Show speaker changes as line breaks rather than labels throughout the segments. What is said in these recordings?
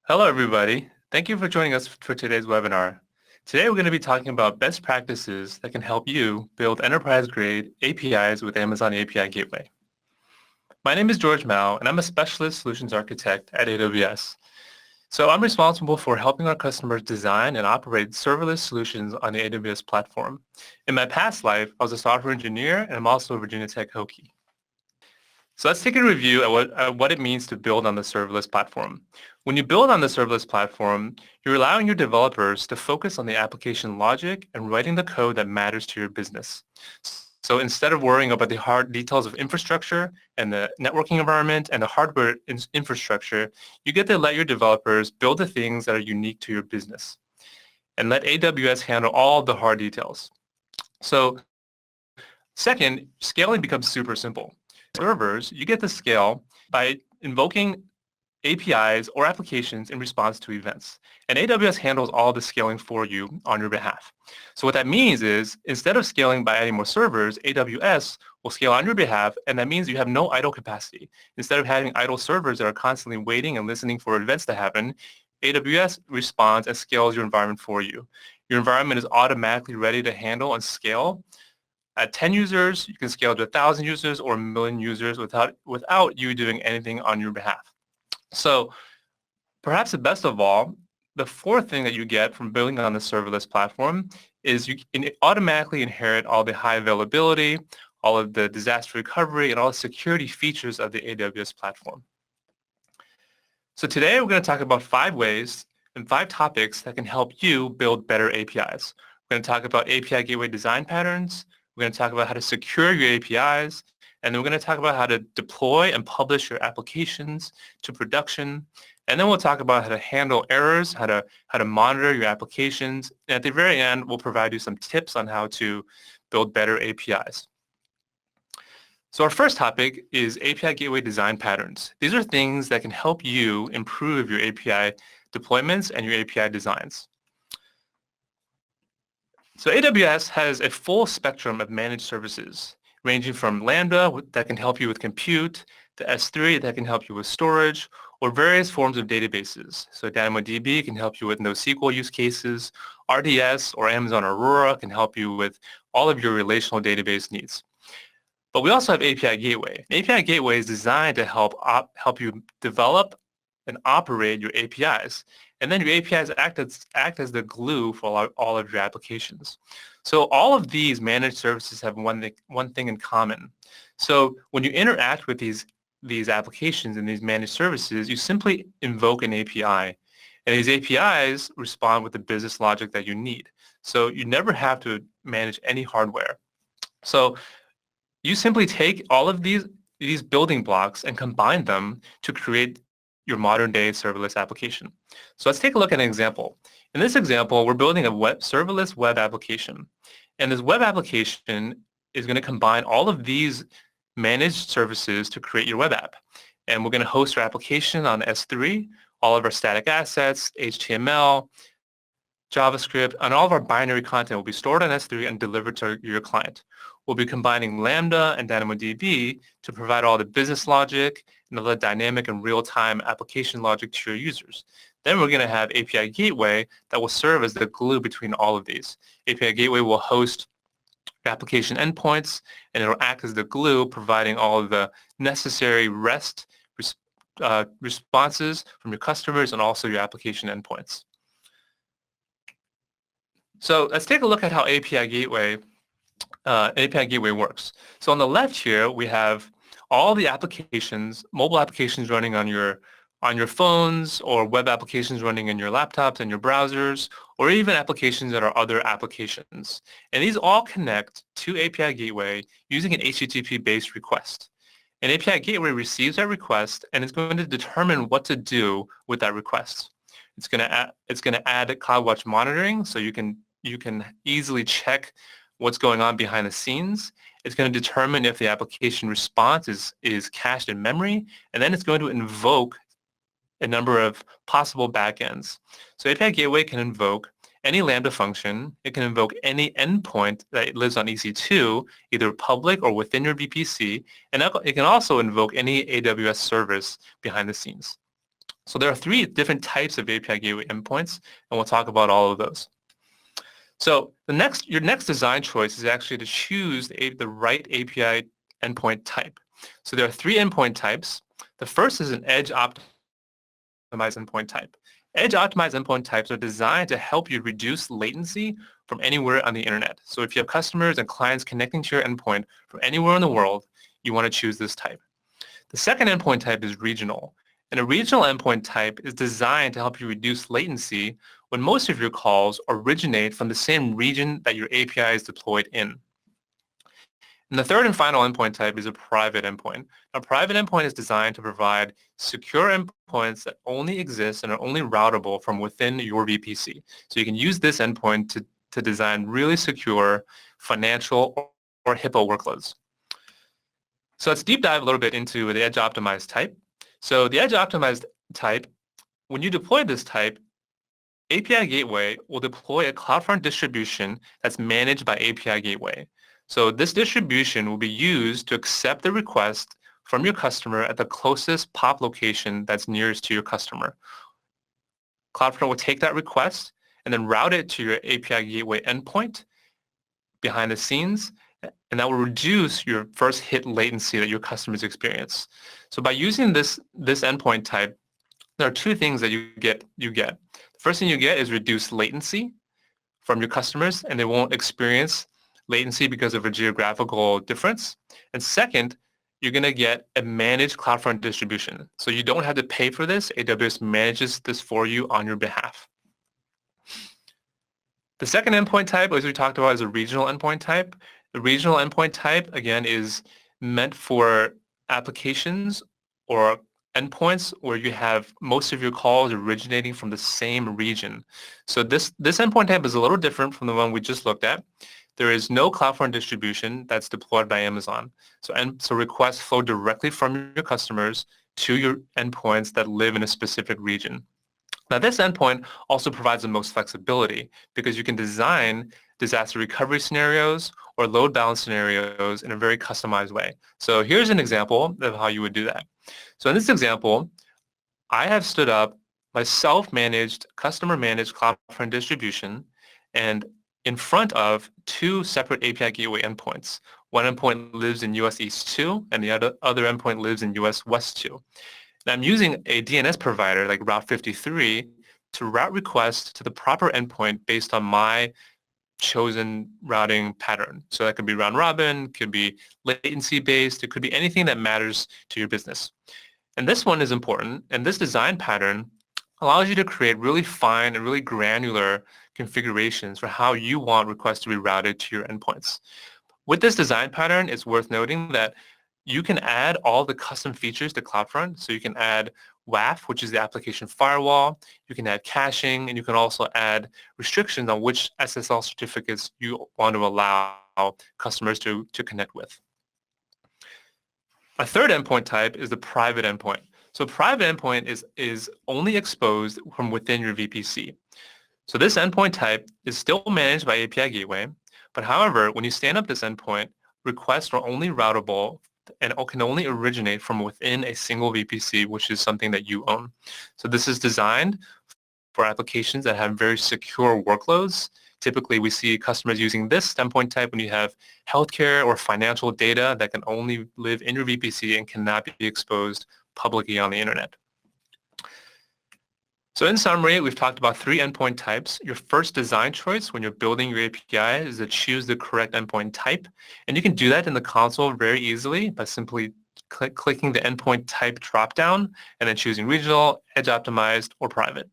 Hello, everybody. Thank you for joining us for today's webinar. Today, we're going to be talking about best practices that can help you build enterprise-grade APIs with Amazon API Gateway. My name is George Mao, and I'm a specialist solutions architect at AWS. So I'm responsible for helping our customers design and operate serverless solutions on the AWS platform. In my past life, I was a software engineer, and I'm also a Virginia Tech Hokie. So let's take a review at what it means to build on the serverless platform. When you build on the serverless platform, you're allowing your developers to focus on the application logic and writing the code that matters to your business. So instead of worrying about the hard details of infrastructure and the networking environment and the hardware infrastructure, you get to let your developers build the things that are unique to your business and let AWS handle all the hard details. So second, scaling becomes super simple. Servers, you get to scale by invoking APIs or applications in response to events. And AWS handles all the scaling for you on your behalf. So what that means is instead of scaling by adding more servers, AWS will scale on your behalf, and that means you have no idle capacity. Instead of having idle servers that are constantly waiting and listening for events to happen, AWS responds and scales your environment for you. Your environment is automatically ready to handle and scale. At 10 users, you can scale to 1,000 users or 1,000,000 users without you doing anything on your behalf. So perhaps the best of all, the fourth thing that you get from building on the serverless platform is you can automatically inherit all the high availability, all of the disaster recovery, and all the security features of the AWS platform. So today we're going to talk about 5 ways and 5 topics that can help you build better APIs. We're going to talk about API gateway design patterns. We're going to talk about how to secure your APIs. And then we're going to talk about how to deploy and publish your applications to production. And then we'll talk about how to handle errors, how to monitor your applications. And at the very end, we'll provide you some tips on how to build better APIs. So our first topic is API gateway design patterns. These are things that can help you improve your API deployments and your API designs. So AWS has a full spectrum of managed services, ranging from Lambda that can help you with compute, to S3 that can help you with storage, or various forms of databases. So DynamoDB can help you with NoSQL use cases. RDS or Amazon Aurora can help you with all of your relational database needs. But we also have API Gateway. API Gateway is designed to help you develop and operate your APIs. And then your APIs act as the glue for all of your applications. So all of these managed services have one thing in common. So when you interact with these applications and these managed services, you simply invoke an API. And these APIs respond with the business logic that you need. So you never have to manage any hardware. So you simply take all of these building blocks and combine them to create your modern day serverless application. So let's take a look at an example. In this example, we're building a serverless web application. And this web application is going to combine all of these managed services to create your web app. And we're going to host our application on S3, all of our static assets, HTML, JavaScript, and all of our binary content will be stored on S3 and delivered to your client. We'll be combining Lambda and DynamoDB to provide all the business logic and all the dynamic and real-time application logic to your users. Then we're going to have API Gateway that will serve as the glue between all of these. API Gateway will host application endpoints, and it will act as the glue, providing all of the necessary REST responses from your customers and also your application endpoints. So let's take a look at how API Gateway works. So on the left here, we have all the applications, mobile applications running on your phones, or web applications running in your laptops and your browsers, or even applications that are other applications. And these all connect to API Gateway using an HTTP-based request. And API Gateway receives that request and is going to determine what to do with that request. It's going to add CloudWatch monitoring, so you can easily check what's going on behind the scenes. It's going to determine if the application response is cached in memory, and then it's going to invoke a number of possible backends. So API Gateway can invoke any Lambda function. It can invoke any endpoint that lives on EC2, either public or within your VPC, and it can also invoke any AWS service behind the scenes. So there are three different types of API gateway endpoints, and we'll talk about all of those. So your next design choice is actually to choose the right API endpoint type. So there are three endpoint types. The first is an edge optimized endpoint type. Edge optimized endpoint types are designed to help you reduce latency from anywhere on the internet. So if you have customers and clients connecting to your endpoint from anywhere in the world, you want to choose this type. The second endpoint type is regional. And a regional endpoint type is designed to help you reduce latency when most of your calls originate from the same region that your API is deployed in. And the third and final endpoint type is a private endpoint. A private endpoint is designed to provide secure endpoints that only exist and are only routable from within your VPC. So you can use this endpoint to design really secure financial or HIPAA workloads. So let's deep dive a little bit into the edge optimized type. So the edge optimized type, when you deploy this type, API Gateway will deploy a CloudFront distribution that's managed by API Gateway. So this distribution will be used to accept the request from your customer at the closest POP location that's nearest to your customer. CloudFront will take that request and then route it to your API Gateway endpoint behind the scenes, and that will reduce your first hit latency that your customers experience. So by using this endpoint type, there are two things that you get. The first thing you get is reduced latency from your customers, and they won't experience latency because of a geographical difference. And second, you're going to get a managed CloudFront distribution. So you don't have to pay for this. AWS manages this for you on your behalf. The second endpoint type, as we talked about, is a regional endpoint type. The regional endpoint type, again, is meant for applications or endpoints where you have most of your calls originating from the same region. So this endpoint type is a little different from the one we just looked at. There is no CloudFront distribution that's deployed by Amazon. So requests flow directly from your customers to your endpoints that live in a specific region. Now, this endpoint also provides the most flexibility because you can design disaster recovery scenarios or load balance scenarios in a very customized way. So here's an example of how you would do that. So in this example, I have stood up my self-managed, customer-managed CloudFront distribution and in front of two separate API Gateway endpoints. One endpoint lives in US East 2 and the other endpoint lives in US West 2. And I'm using a DNS provider like Route 53 to route requests to the proper endpoint based on my chosen routing pattern. So that could be round robin, could be latency based, it could be anything that matters to your business. And this one is important. And this design pattern allows you to create really fine and really granular configurations for how you want requests to be routed to your endpoints. With this design pattern, it's worth noting that you can add all the custom features to CloudFront. So you can add WAF, which is the application firewall. You can add caching, and you can also add restrictions on which SSL certificates you want to allow customers to connect with. A third endpoint type is the private endpoint. So private endpoint is only exposed from within your VPC. So this endpoint type is still managed by API Gateway, but however, when you stand up this endpoint, requests are only routable and can only originate from within a single VPC, which is something that you own. So this is designed for applications that have very secure workloads. Typically, we see customers using this endpoint type when you have healthcare or financial data that can only live in your VPC and cannot be exposed publicly on the internet. So in summary, we've talked about three endpoint types. Your first design choice when you're building your API is to choose the correct endpoint type. And you can do that in the console very easily by simply clicking the endpoint type dropdown and then choosing regional, edge optimized, or private.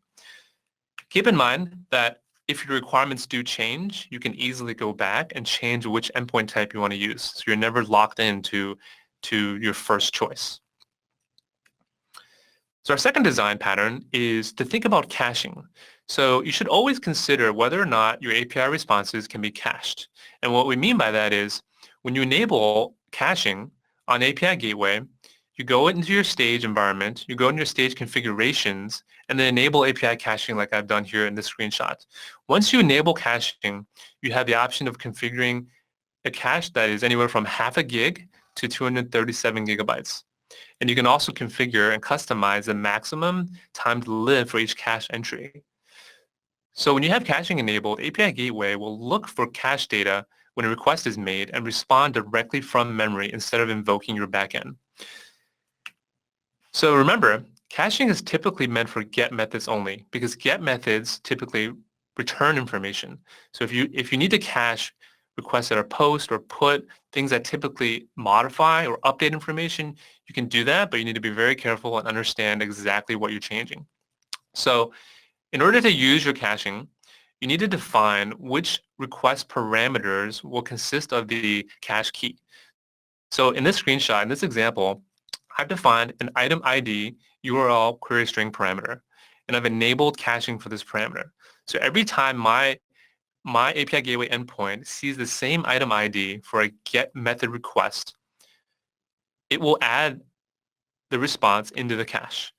Keep in mind that if your requirements do change, you can easily go back and change which endpoint type you want to use. So you're never locked into your first choice. So our second design pattern is to think about caching. So you should always consider whether or not your API responses can be cached. And what we mean by that is when you enable caching on API Gateway, you go into your stage environment, you go into your stage configurations, and then enable API caching like I've done here in this screenshot. Once you enable caching, you have the option of configuring a cache that is anywhere from half a gig to 237 gigabytes. And you can also configure and customize the maximum time to live for each cache entry. So when you have caching enabled, API Gateway will look for cache data when a request is made and respond directly from memory instead of invoking your backend. So remember, caching is typically meant for get methods only because get methods typically return information. So if you need to cache requests that are post or put, things that typically modify or update information, you can do that, but you need to be very careful and understand exactly what you're changing. So in order to use your caching, you need to define which request parameters will consist of the cache key. So in this screenshot, in this example, I've defined an item ID URL query string parameter, and I've enabled caching for this parameter. So every time my API Gateway endpoint sees the same item ID for a get method request, it will add the response into the cache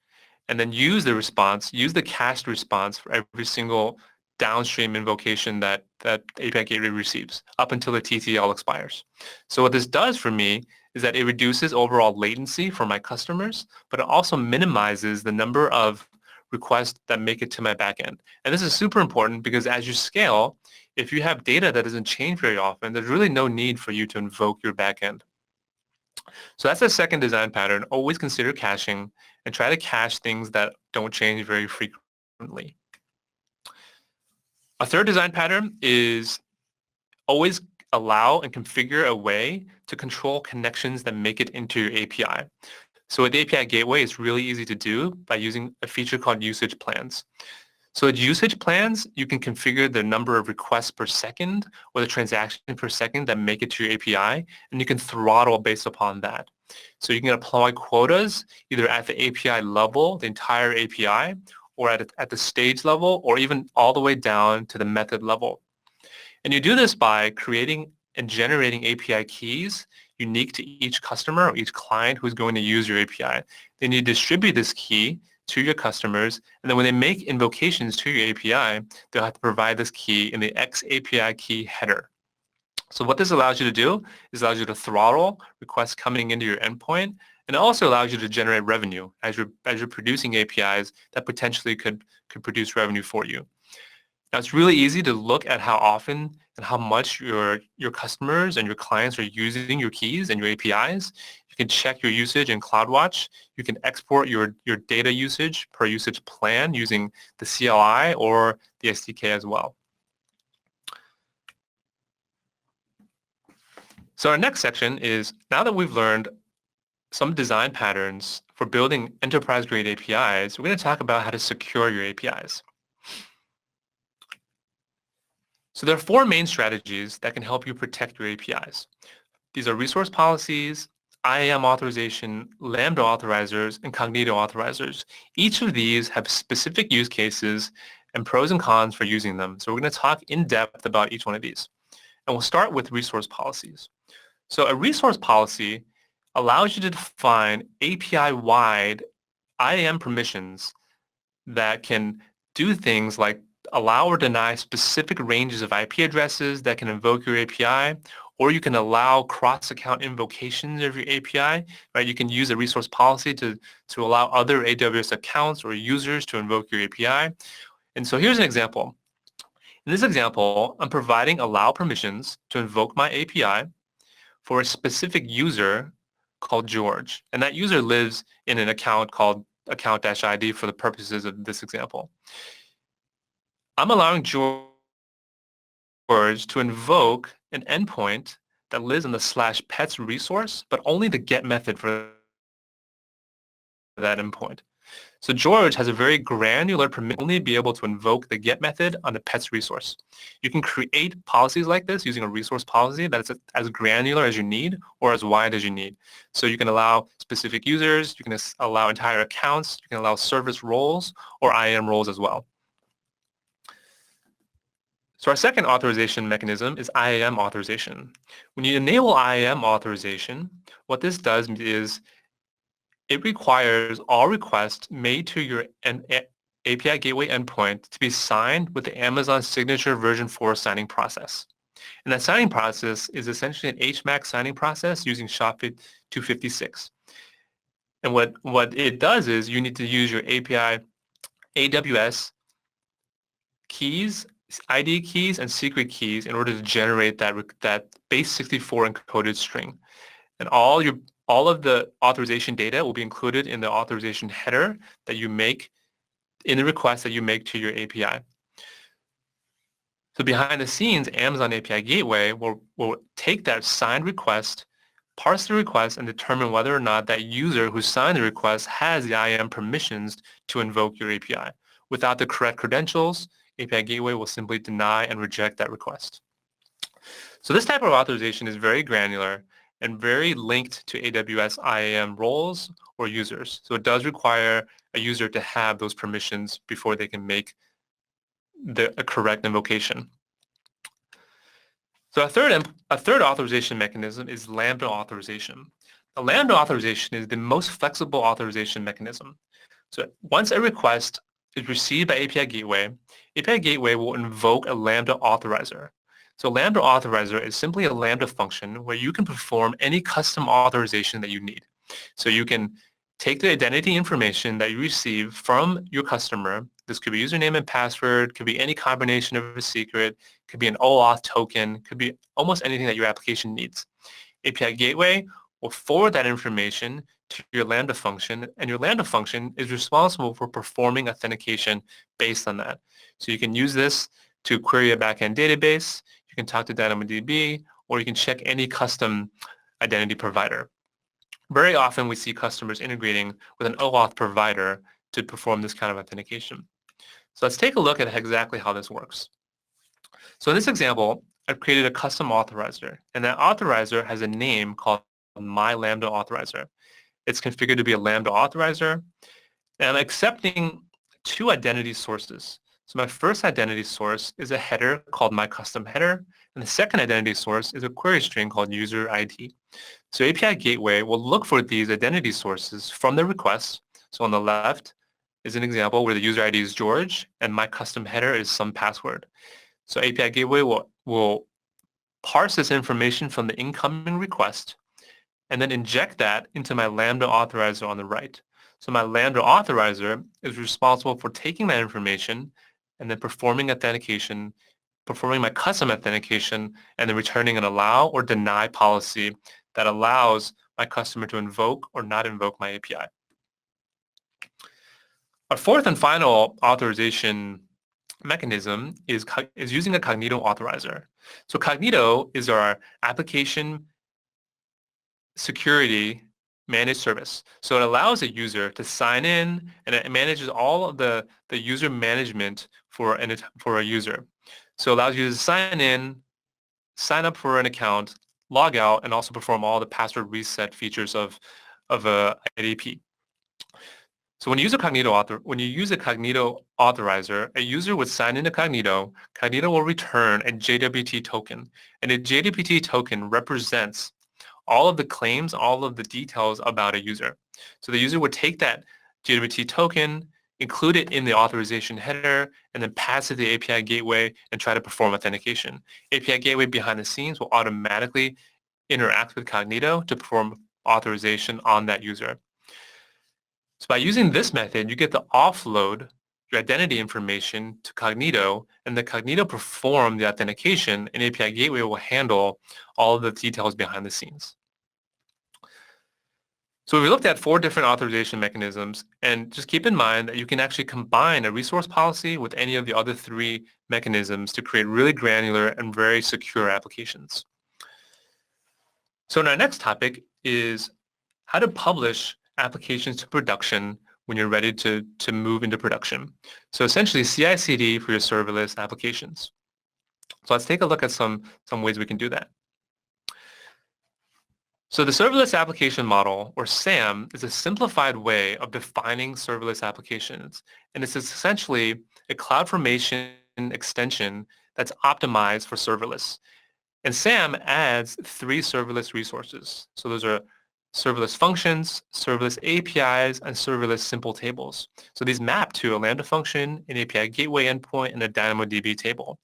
and then use the cached response for every single downstream invocation that API Gateway receives up until the TTL expires. So what this does for me is that it reduces overall latency for my customers, but it also minimizes the number of requests that make it to my backend. And this is super important because as you scale, if you have data that doesn't change very often, there's really no need for you to invoke your backend. So that's the second design pattern. Always consider caching and try to cache things that don't change very frequently. A third design pattern is always allow and configure a way to control connections that make it into your API. So with API Gateway, it's really easy to do by using a feature called usage plans. So at usage plans, you can configure the number of requests per second or the transaction per second that make it to your API, and you can throttle based upon that. So you can apply quotas either at the API level, the entire API, or at the stage level, or even all the way down to the method level. And you do this by creating and generating API keys unique to each customer or each client who's going to use your API. Then you distribute this key to your customers, and then when they make invocations to your API, they'll have to provide this key in the X API key header. So what this allows you to do is allows you to throttle requests coming into your endpoint, and it also allows you to generate revenue as you're producing APIs that potentially could produce revenue for you. Now, it's really easy to look at how often and how much your customers and your clients are using your keys and your APIs. You can check your usage in CloudWatch. You can export your data usage per usage plan using the CLI or the SDK as well. So our next section is, now that we've learned some design patterns for building enterprise-grade APIs, we're going to talk about how to secure your APIs. So there are four main strategies that can help you protect your APIs. These are resource policies, IAM authorization, Lambda authorizers, and Cognito authorizers. Each of these have specific use cases and pros and cons for using them. So we're going to talk in depth about each one of these. And we'll start with resource policies. So a resource policy allows you to define API-wide IAM permissions that can do things like allow or deny specific ranges of IP addresses that can invoke your API, or you can allow cross-account invocations of your API, right? You can use a resource policy to allow other AWS accounts or users to invoke your API. And so here's an example. In this example, I'm providing allow permissions to invoke my API for a specific user called George. And that user lives in an account called account-ID for the purposes of this example. I'm allowing George to invoke an endpoint that lives in the /pets resource, but only the get method for that endpoint. So George has a very granular permission to only be able to invoke the get method on the pets resource. You can create policies like this using a resource policy that is as granular as you need or as wide as you need. So you can allow specific users, you can allow entire accounts, you can allow service roles or IAM roles as well. So our second authorization mechanism is IAM authorization. When you enable IAM authorization, what this does is it requires all requests made to your API Gateway endpoint to be signed with the Amazon Signature version 4 signing process. And that signing process is essentially an HMAC signing process using SHA-256. And what it does is you need to use your API AWS keys, ID keys, and secret keys in order to generate that base 64 encoded string. And all of the authorization data will be included in the authorization header that you make in the request that you make to your API. So behind the scenes, Amazon API Gateway will take that signed request, parse the request, and determine whether or not that user who signed the request has the IAM permissions to invoke your API. Without the correct credentials, API Gateway will simply deny and reject that request. So this type of authorization is very granular and very linked to AWS IAM roles or users. So it does require a user to have those permissions before they can make a correct invocation. So a third authorization mechanism is Lambda Authorization. The Lambda Authorization is the most flexible authorization mechanism. So once a request is received by API Gateway will invoke a Lambda Authorizer. So Lambda Authorizer is simply a Lambda function where you can perform any custom authorization that you need. So you can take the identity information that you receive from your customer. This could be username and password, could be any combination of a secret, could be an OAuth token, could be almost anything that your application needs. API Gateway will forward that information to your Lambda function, and your Lambda function is responsible for performing authentication based on that. So you can use this to query a backend database, you can talk to DynamoDB, or you can check any custom identity provider. Very often we see customers integrating with an OAuth provider to perform this kind of authentication. So let's take a look at exactly how this works. So in this example, I've created a custom authorizer, and that authorizer has a name called my Lambda Authorizer. It's configured to be a Lambda Authorizer, and I'm accepting two identity sources. So my first identity source is a header called my custom header, and the second identity source is a query string called user ID. So API Gateway will look for these identity sources from the request. So on the left is an example where the user ID is George, and my custom header is some password. So API Gateway will parse this information from the incoming request and then inject that into my Lambda Authorizer on the right. So my Lambda Authorizer is responsible for taking that information and then performing authentication, performing my custom authentication, and then returning an allow or deny policy that allows my customer to invoke or not invoke my API. Our fourth and final authorization mechanism is using a Cognito Authorizer. So Cognito is our application security managed service. So it allows a user to sign in, and it manages all of the user management for a user. So it allows you to sign in, sign up for an account, log out, and also perform all the password reset features of a IDP. So when you use a Cognito Authorizer, a user would sign into Cognito. Cognito will return a JWT token, and a JWT token represents all of the claims, all of the details about a user. So the user would take that JWT token, include it in the authorization header, and then pass it to the API Gateway and try to perform authentication. API Gateway behind the scenes will automatically interact with Cognito to perform authorization on that user. So by using this method, you get to offload your identity information to Cognito, and the Cognito perform the authentication, and API Gateway will handle all of the details behind the scenes. So we looked at 4 different authorization mechanisms, and just keep in mind that you can actually combine a resource policy with any of the other 3 mechanisms to create really granular and very secure applications. So our next topic is how to publish applications to production when you're ready to move into production. So essentially CI/CD for your serverless applications. So let's take a look at some ways we can do that. So the serverless application model, or SAM, is a simplified way of defining serverless applications. And it's essentially a CloudFormation extension that's optimized for serverless. And SAM adds 3 serverless resources. So those are serverless functions, serverless APIs, and serverless simple tables. So these map to a Lambda function, an API gateway endpoint, and a DynamoDB table.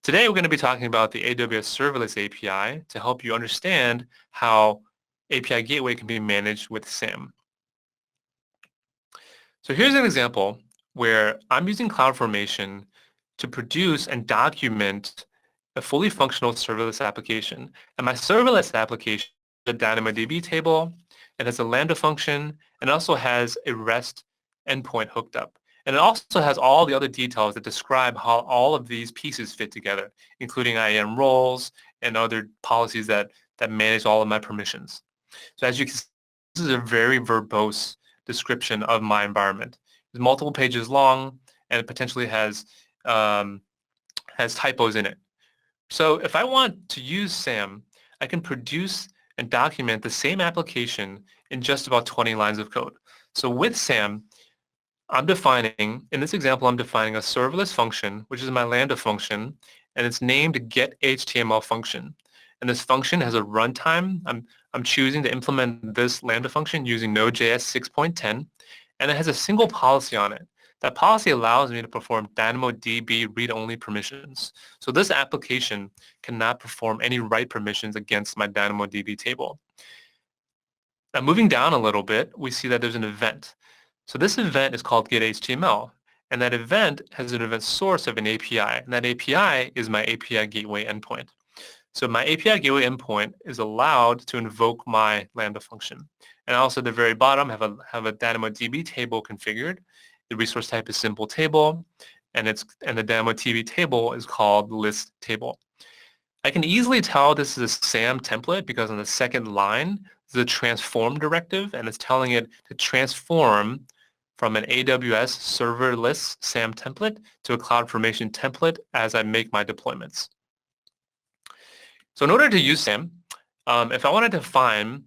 Today, we're going to be talking about the AWS Serverless API to help you understand how API Gateway can be managed with SAM. So here's an example where I'm using CloudFormation to produce and document a fully functional serverless application. And my serverless application is a DynamoDB table, it has a Lambda function, and also has a REST endpoint hooked up. And it also has all the other details that describe how all of these pieces fit together, including IAM roles and other policies that manage all of my permissions. So as you can see, this is a very verbose description of my environment. It's multiple pages long, and it potentially um, has typos in it. So if I want to use SAM, I can produce and document the same application in just about 20 lines of code. So with SAM, in this example, I'm defining a serverless function, which is my Lambda function, and it's named getHTML function. And this function has a runtime. I'm choosing to implement this Lambda function using Node.js 6.10, and it has a single policy on it. That policy allows me to perform DynamoDB read-only permissions. So this application cannot perform any write permissions against my DynamoDB table. Now moving down a little bit, we see that there's an event. So this event is called getHTML, and that event has an event source of an API, and that API is my API gateway endpoint. So my API gateway endpoint is allowed to invoke my Lambda function. And also at the very bottom, have a DynamoDB table configured. The resource type is simple table, and the DynamoDB table is called list table. I can easily tell this is a SAM template because on the second line, is a transform directive, and it's telling it to transform from an AWS serverless SAM template to a CloudFormation template as I make my deployments. So in order to use SAM, if I wanted to define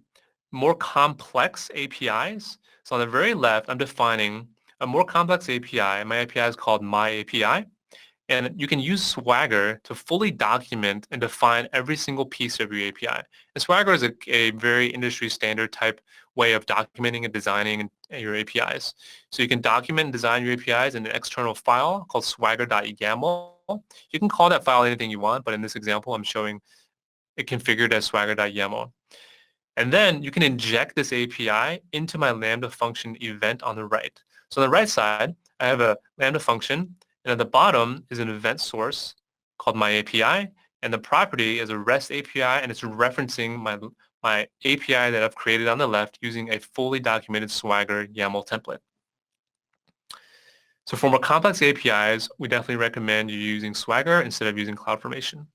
more complex APIs, so on the very left, I'm defining a more complex API. My API is called My API. And you can use Swagger to fully document and define every single piece of your API. And Swagger is a very industry standard type way of documenting and designing your APIs. So you can document and design your APIs in an external file called swagger.yaml. You can call that file anything you want, but in this example, I'm showing it configured as swagger.yaml. And then you can inject this API into my Lambda function event on the right. So on the right side, I have a Lambda function, and at the bottom is an event source called my API, and the property is a REST API, and it's referencing my API that I've created on the left using a fully documented Swagger YAML template. So for more complex APIs, we definitely recommend you using Swagger instead of using CloudFormation.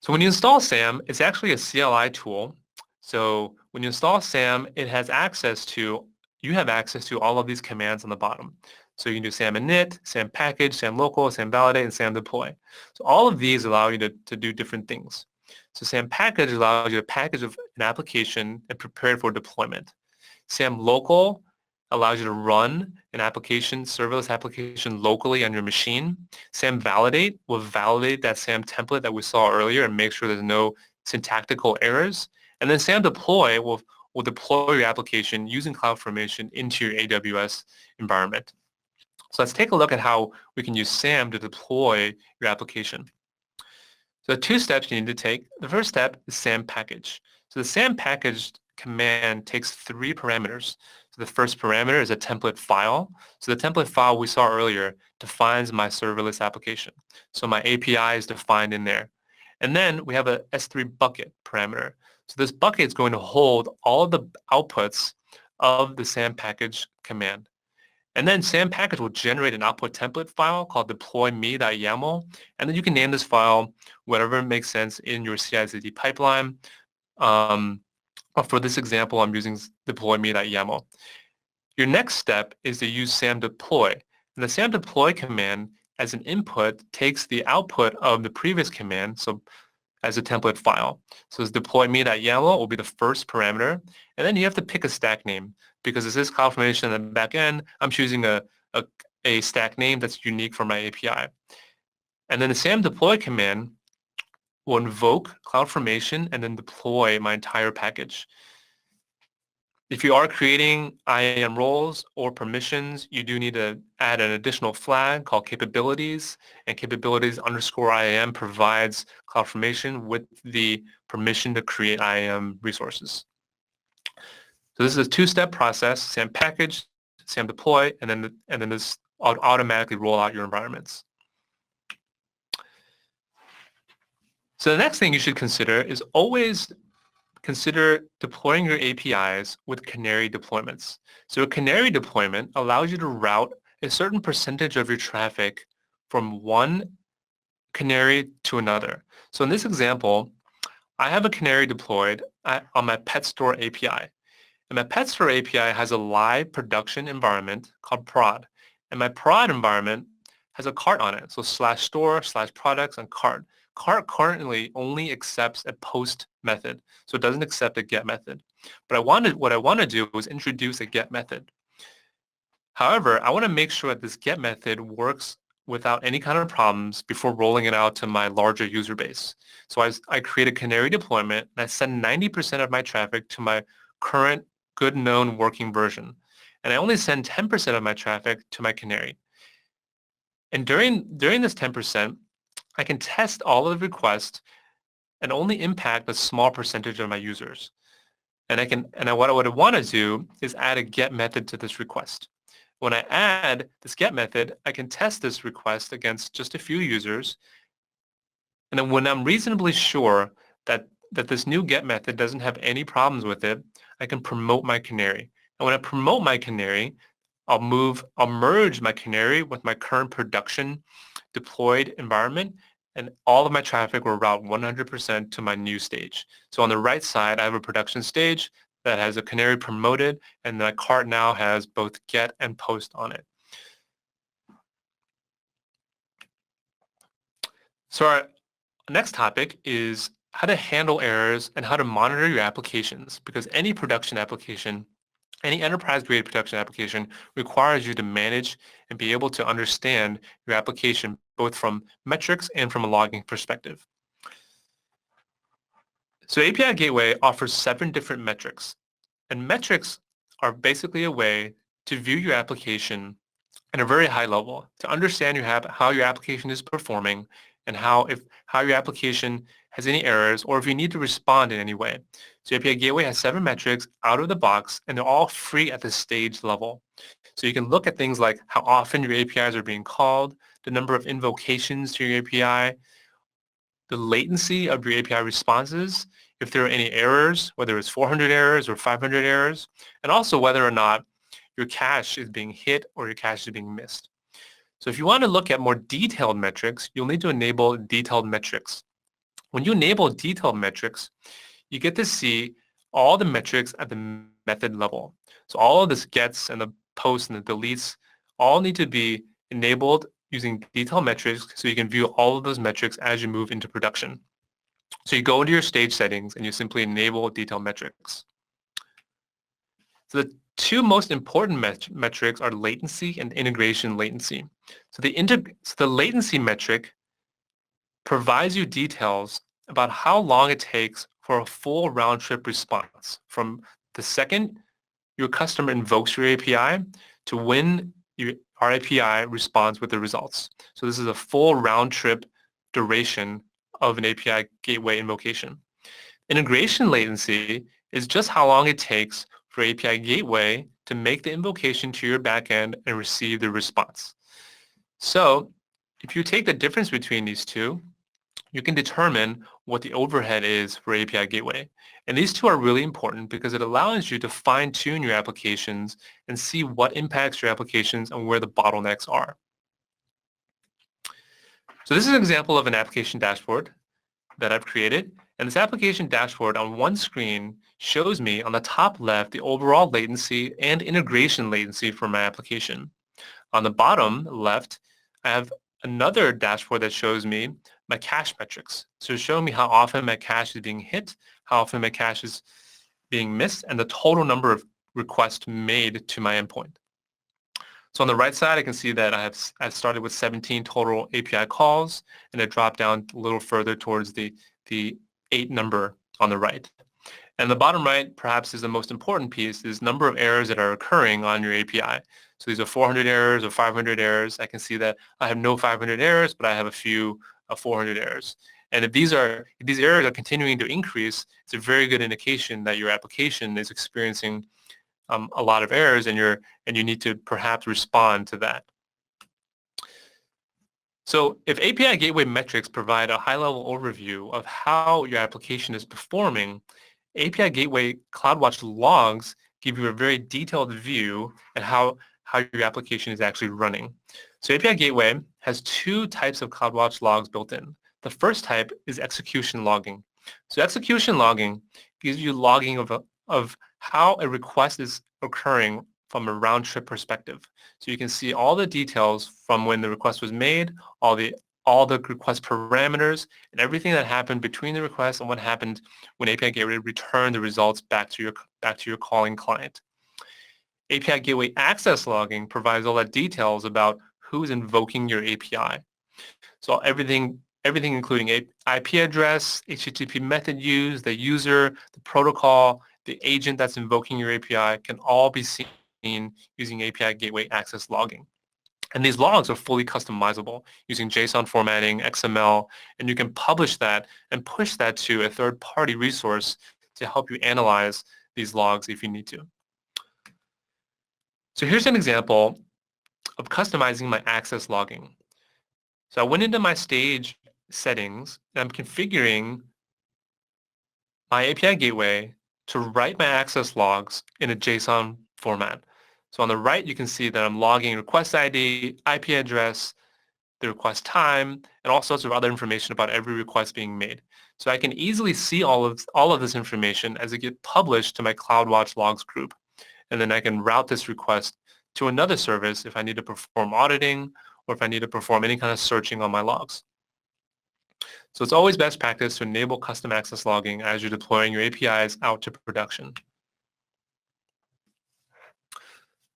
So when you install SAM, it's actually a CLI tool. So when you install SAM, you have access to all of these commands on the bottom. So you can do SAM init, SAM package, SAM local, SAM validate, and SAM deploy. So all of these allow you to do different things. So SAM package allows you to package an application and prepare it for deployment. SAM local allows you to run an application, serverless application locally on your machine. SAM validate will validate that SAM template that we saw earlier and make sure there's no syntactical errors. And then SAM deploy will deploy your application using CloudFormation into your AWS environment. So let's take a look at how we can use SAM to deploy your application. So two steps you need to take. The first step is SAM package. So the SAM package command takes 3 parameters. So the first parameter is a template file. So the template file we saw earlier defines my serverless application. So my API is defined in there. And then we have a S3 bucket parameter. So this bucket is going to hold all of the outputs of the SAM package command. And then SAM package will generate an output template file called deployme.yaml. And then you can name this file whatever makes sense in your CI/CD pipeline. But for this example, I'm using deployme.yaml. Your next step is to use SAM deploy. And the SAM deploy command as an input takes the output of the previous command, so as a template file. So this deployme.yaml will be the first parameter. And then you have to pick a stack name because this is CloudFormation in the back end. I'm choosing a stack name that's unique for my API. And then the SAM deploy command will invoke CloudFormation and then deploy my entire package. If you are creating IAM roles or permissions, you do need to add an additional flag called capabilities, and capabilities underscore IAM provides CloudFormation with the permission to create IAM resources. So this is a two-step process: SAM package, SAM deploy, and then this automatically roll out your environments. So the next thing you should consider is always consider deploying your APIs with Canary deployments. So a Canary deployment allows you to route a certain percentage of your traffic from one Canary to another. So in this example, I have a Canary deployed on my pet store API. And my pet store API has a live production environment called prod. And my prod environment has a cart on it. So /store/products and cart. Cart currently only accepts a post method. So it doesn't accept a get method. But what I want to do is introduce a get method. However, I want to make sure that this get method works without any kind of problems before rolling it out to my larger user base. So I create a Canary deployment and I send 90% of my traffic to my current good known working version. And I only send 10% of my traffic to my Canary. And during this 10%, I can test all of the requests and only impact a small percentage of my users. What I want to do is add a get method to this request. When I add this get method, I can test this request against just a few users. And then when I'm reasonably sure that this new get method doesn't have any problems with it, I can promote my Canary. And when I promote my Canary, I'll merge my Canary with my current production deployed environment, and all of my traffic will route 100% to my new stage. So on the right side, I have a production stage that has a Canary promoted, and my cart now has both get and post on it. So our next topic is how to handle errors and how to monitor your applications, because any production application, any enterprise-grade production application requires you to manage and be able to understand your application both from metrics and from a logging perspective. So API Gateway offers 7 different metrics, and metrics are basically a way to view your application at a very high level, to understand how your application is performing and how your application has any errors or if you need to respond in any way. So API Gateway has 7 metrics out of the box, and they're all free at the stage level. So you can look at things like how often your APIs are being called, the number of invocations to your API, the latency of your API responses, if there are any errors, whether it's 400 errors or 500 errors, and also whether or not your cache is being hit or your cache is being missed. So if you want to look at more detailed metrics, you'll need to enable detailed metrics. When you enable detailed metrics, you get to see all the metrics at the method level. So all of this gets and the posts and the deletes all need to be enabled using detailed metrics so you can view all of those metrics as you move into production. So you go into your stage settings and you simply enable detailed metrics. So the 2 most important metrics are latency and integration latency. So the latency metric provides you details about how long it takes for a full round-trip response from the second your customer invokes your API to when our API responds with the results. So this is a full round-trip duration of an API gateway invocation. Integration latency is just how long it takes for API gateway to make the invocation to your backend and receive the response. So if you take the difference between these two, you can determine what the overhead is for API gateway. And these two are really important because it allows you to fine-tune your applications and see what impacts your applications and where the bottlenecks are. So this is an example of an application dashboard that I've created. And this application dashboard on one screen shows me on the top left the overall latency and integration latency for my application. On the bottom left, I have another dashboard that shows me my cache metrics. So it's showing me how often my cache is being hit, how often my cache is being missed, and the total number of requests made to my endpoint. So on the right side, I can see that I've started with 17 total API calls, and it dropped down a little further towards the 8 number on the right. And the bottom right, perhaps, is the most important piece, is number of errors that are occurring on your API. So these are 400 errors or 500 errors. I can see that I have no 500 errors, but I have a few 400 errors. And if these errors are continuing to increase, it's a very good indication that your application is experiencing a lot of errors, and you need to perhaps respond to that. So if API Gateway metrics provide a high-level overview of how your application is performing, API Gateway CloudWatch logs give you a very detailed view at how your application is actually running. So API Gateway has two types of CloudWatch logs built in. The first type is execution logging. So execution logging gives you logging of how a request is occurring from a round trip perspective. So you can see all the details from when the request was made, all the request parameters, and everything that happened between the request and what happened when API Gateway returned the results back to your calling client. API Gateway access logging provides all that details about who's invoking your API. So everything including IP address, HTTP method used, the user, the protocol, the agent that's invoking your API can all be seen using API Gateway access logging. And these logs are fully customizable using JSON formatting, XML, and you can publish that and push that to a third-party resource to help you analyze these logs if you need to. So here's an example of customizing my access logging. So I went into my stage settings and I'm configuring my API gateway to write my access logs in a JSON format. So on the right, you can see that I'm logging request ID, IP address, the request time, and all sorts of other information about every request being made. So I can easily see all of this information as it gets published to my CloudWatch logs group. And then I can route this request to another service if I need to perform auditing or if I need to perform any kind of searching on my logs. So it's always best practice to enable custom access logging as you're deploying your APIs out to production.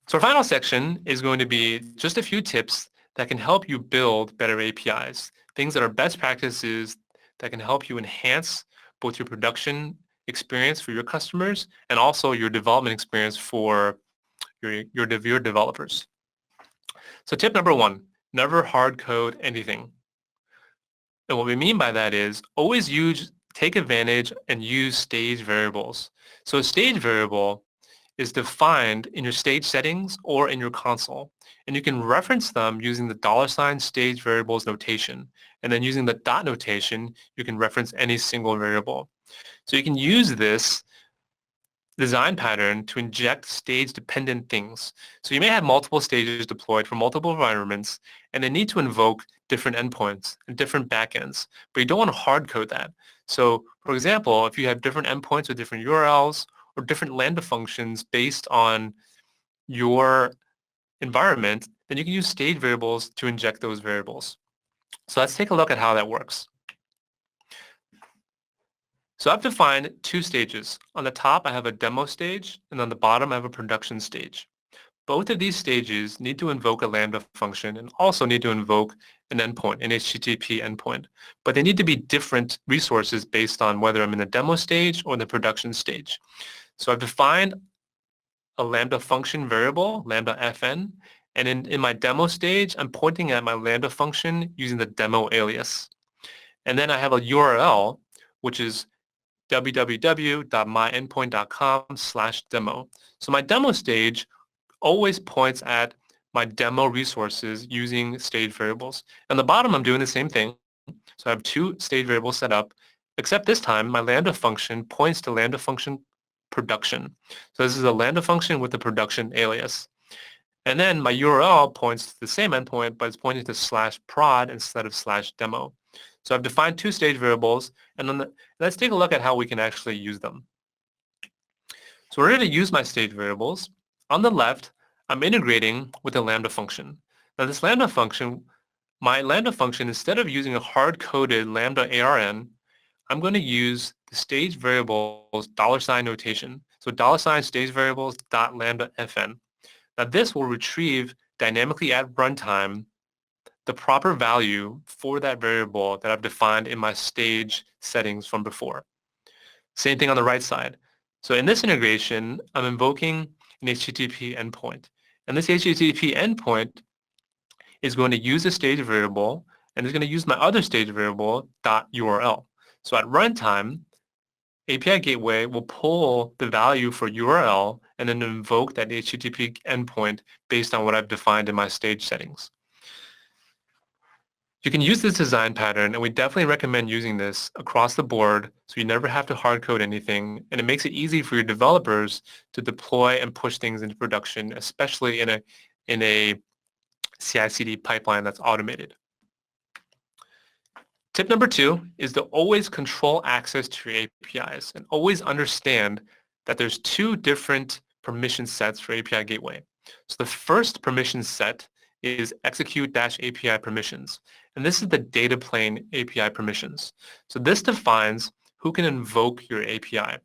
So our final section is going to be just a few tips that can help you build better APIs, things that are best practices that can help you enhance both your production experience for your customers and also your development experience for your developers. So tip number one, never hard code anything. And what we mean by that is always take advantage and use stage variables. So a stage variable is defined in your stage settings or in your console. And you can reference them using the $stage variables notation. And then using the dot notation, you can reference any single variable. So you can use this design pattern to inject stage-dependent things. So you may have multiple stages deployed for multiple environments, and they need to invoke different endpoints and different backends, but you don't want to hard code that. So for example, if you have different endpoints with different URLs or different Lambda functions based on your environment, then you can use stage variables to inject those variables. So let's take a look at how that works. So I've defined two stages. On the top, I have a demo stage, and on the bottom, I have a production stage. Both of these stages need to invoke a Lambda function and also need to invoke an endpoint, an HTTP endpoint. But they need to be different resources based on whether I'm in the demo stage or the production stage. So I've defined a Lambda function variable, Lambda fn, and in my demo stage, I'm pointing at my Lambda function using the demo alias. And then I have a URL, which is www.myendpoint.com/demo. So my demo stage always points at my demo resources using stage variables. And the bottom, I'm doing the same thing. So I have two stage variables set up, except this time my Lambda function points to Lambda function production. So this is a Lambda function with a production alias. And then my URL points to the same endpoint, but it's pointing to /prod instead of /demo. So I've defined two stage variables, and then let's take a look at how we can actually use them. So we're going to use my stage variables. On the left, I'm integrating with a Lambda function. Now this Lambda function, my Lambda function, instead of using a hard-coded Lambda ARN, I'm going to use the stage variables $ notation. So $stage variables .lambda fn. Now this will retrieve dynamically at runtime the proper value for that variable that I've defined in my stage settings from before. Same thing on the right side. So in this integration, I'm invoking an HTTP endpoint. And this HTTP endpoint is going to use a stage variable and is going to use my other stage variable .url. So at runtime, API Gateway will pull the value for URL and then invoke that HTTP endpoint based on what I've defined in my stage settings. You can use this design pattern, and we definitely recommend using this across the board so you never have to hard code anything, and it makes it easy for your developers to deploy and push things into production, especially in a CI/CD pipeline that's automated. Tip number 2 is to always control access to your APIs and always understand that there's 2 different permission sets for API Gateway. So the first permission set is execute-API permissions. And this is the data plane API permissions. So this defines who can invoke your API.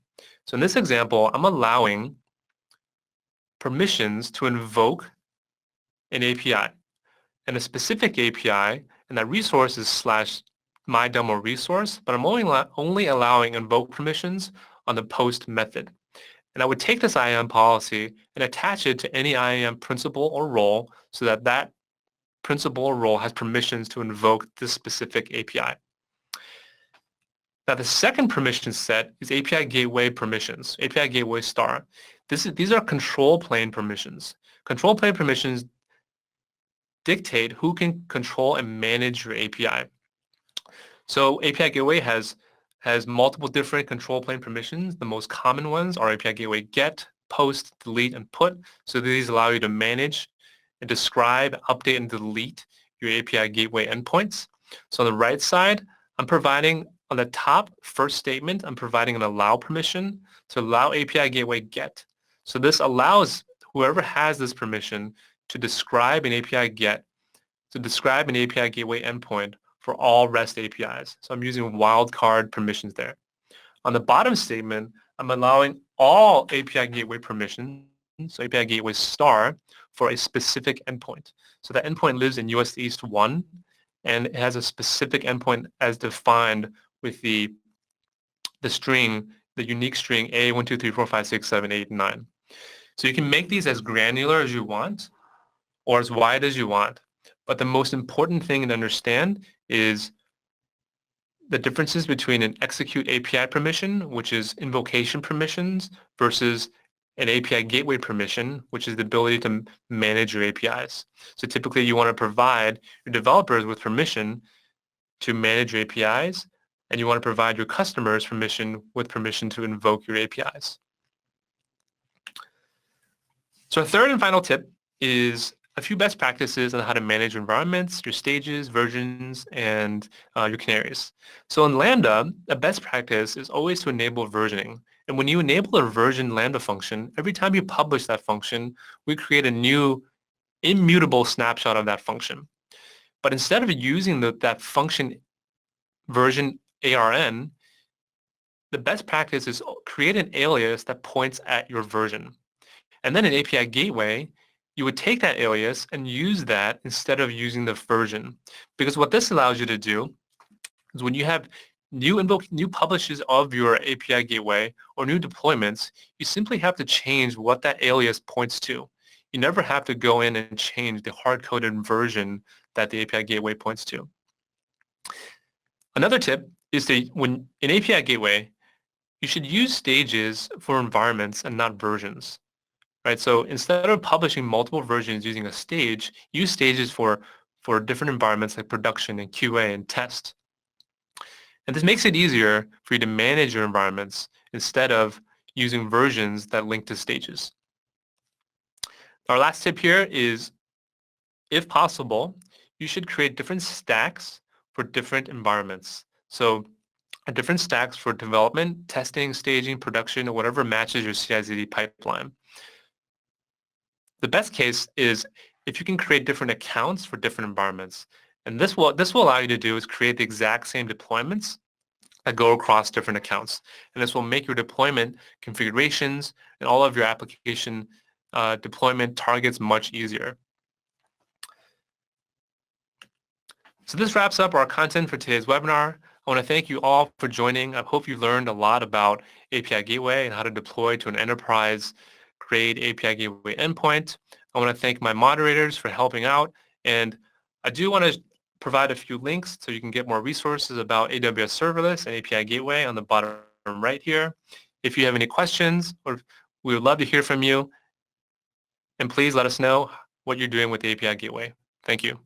So in this example, I'm allowing permissions to invoke an API and a specific API, and that resource is /my_demo resource, but I'm only allowing invoke permissions on the post method. And I would take this IAM policy and attach it to any IAM principal or role so that that principal or role has permissions to invoke this specific API. Now, the second permission set is API Gateway permissions, API Gateway star. These are control plane permissions. Control plane permissions dictate who can control and manage your API. So API Gateway has multiple different control plane permissions. The most common ones are API Gateway get, post, delete, and put. So these allow you to manage and describe, update, and delete your API Gateway endpoints. So on the right side, I'm providing on the top first statement, I'm providing an allow permission to allow API Gateway get. So this allows whoever has this permission to describe an API get, to describe an API Gateway endpoint for all REST APIs. So I'm using wildcard permissions there. On the bottom statement, I'm allowing all API Gateway permissions, so API Gateway star, for a specific endpoint. So that endpoint lives in US East 1, and it has a specific endpoint as defined with the string, the unique string A1234567 8 9. So you can make these as granular as you want or as wide as you want. But the most important thing to understand is the differences between an execute API permission, which is invocation permissions, versus an API gateway permission, which is the ability to manage your APIs. So typically you want to provide your developers with permission to manage your APIs, and you want to provide your customers permission to invoke your APIs. So a third and final tip is a few best practices on how to manage your environments, your stages, versions, and your canaries. So in Lambda, a best practice is always to enable versioning. And when you enable a version Lambda function, every time you publish that function, we create a new immutable snapshot of that function. But instead of using that function version ARN, the best practice is create an alias that points at your version. And then in API Gateway, you would take that alias and use that instead of using the version. Because what this allows you to do is when you have new publishes of your API Gateway or new deployments, you simply have to change what that alias points to. You never have to go in and change the hard-coded version that the API Gateway points to. Another tip is when in API Gateway, you should use stages for environments and not versions. Right, so instead of publishing multiple versions using a stage, use stages for different environments like production and QA and test. And this makes it easier for you to manage your environments instead of using versions that link to stages. Our last tip here is, if possible, you should create different stacks for different environments. So different stacks for development, testing, staging, production, or whatever matches your CI/CD pipeline. The best case is if you can create different accounts for different environments. And this will allow you to do is create the exact same deployments that go across different accounts. And this will make your deployment configurations and all of your application deployment targets much easier. So this wraps up our content for today's webinar. I want to thank you all for joining. I hope you learned a lot about API Gateway and how to deploy to an enterprise grade API Gateway endpoint. I want to thank my moderators for helping out. And I do want to provide a few links so you can get more resources about AWS Serverless and API Gateway on the bottom from right here. If you have any questions, or we would love to hear from you, and please let us know what you're doing with the API Gateway. Thank you.